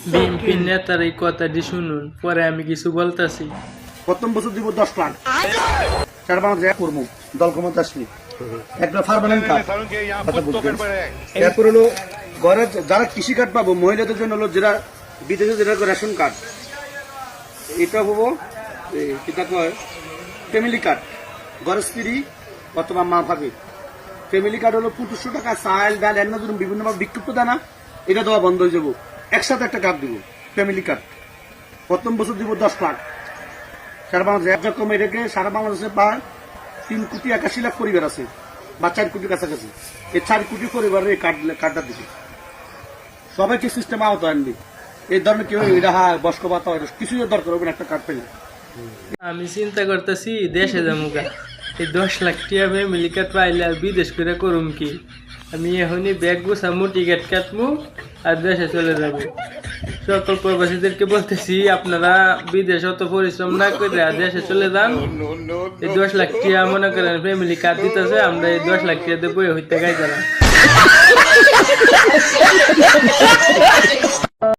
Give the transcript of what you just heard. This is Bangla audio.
বিএনপি নেতার এই কথাটি শুনুন, পরে আমি কিছু বলতেছি। প্রথম বছর দিব 10 লাখ, সারা বাংলাদেশ এক করবো দল ক্ষমতা আসলে একটা পার্মানেন্ট কার্ড। এরপর হলো ঘরে যারা কৃষি কার্ড পাবো, মহিলাদের জন্য হলো যারা বিদেশে যেটা রেশন কার্ড, এটা হবো কিতা কয় ফ্যামিলি কার্ড, ঘরের স্ত্রী অথবা মা পাবে। ফ্যামিলি কার্ড হলো 2500 টাকা চাল ডাল এনে ধরুন বিভিন্নভাবে বিক্ষিপ্ত দানা, এটা দেওয়া বন্ধ হয়ে যাবো। একসাথে একটা কার্ড দিব, ফ্যামিলি কার্ড। প্রথম বছর দিব 10 লাখ, সারা বাংলাদেশ একরকম। এটাকে সারা বাংলাদেশে প্রায় 3,81,00,000 পরিবার আছে, বা 4 কোটির কাছাকাছি। এই 4 কোটি পরিবারের এই কার্ডটা দিবে, সবাইকে সিস্টেম আওতা আনবে। এই ধরনের কেউ এটা বয়স্ক ভাতা কিছুই দরকার হবে না, একটা কার্ড পেলে। আমি চিন্তা করতেছি দেশে যামুগা, এই 10 লাখ টিয়া ফ্যামিলি কার্ড পাইলে আর বিদেশ করে করুম কি? আমি এখনই ব্যাগ গুছামু, টিকিট কাটমু আর দেশে চলে যাব। সকল প্রবাসীদেরকে বলতেছি, আপনারা বিদেশ অত পরিশ্রম না করে দেশে চলে যান। এই 10 লাখ টিয়া মনে করেন ফ্যামিলি কার্ড দিতেছে, আমরা এই 10 লাখ টিয়া দিয়ে বই হইতে গাই যারা।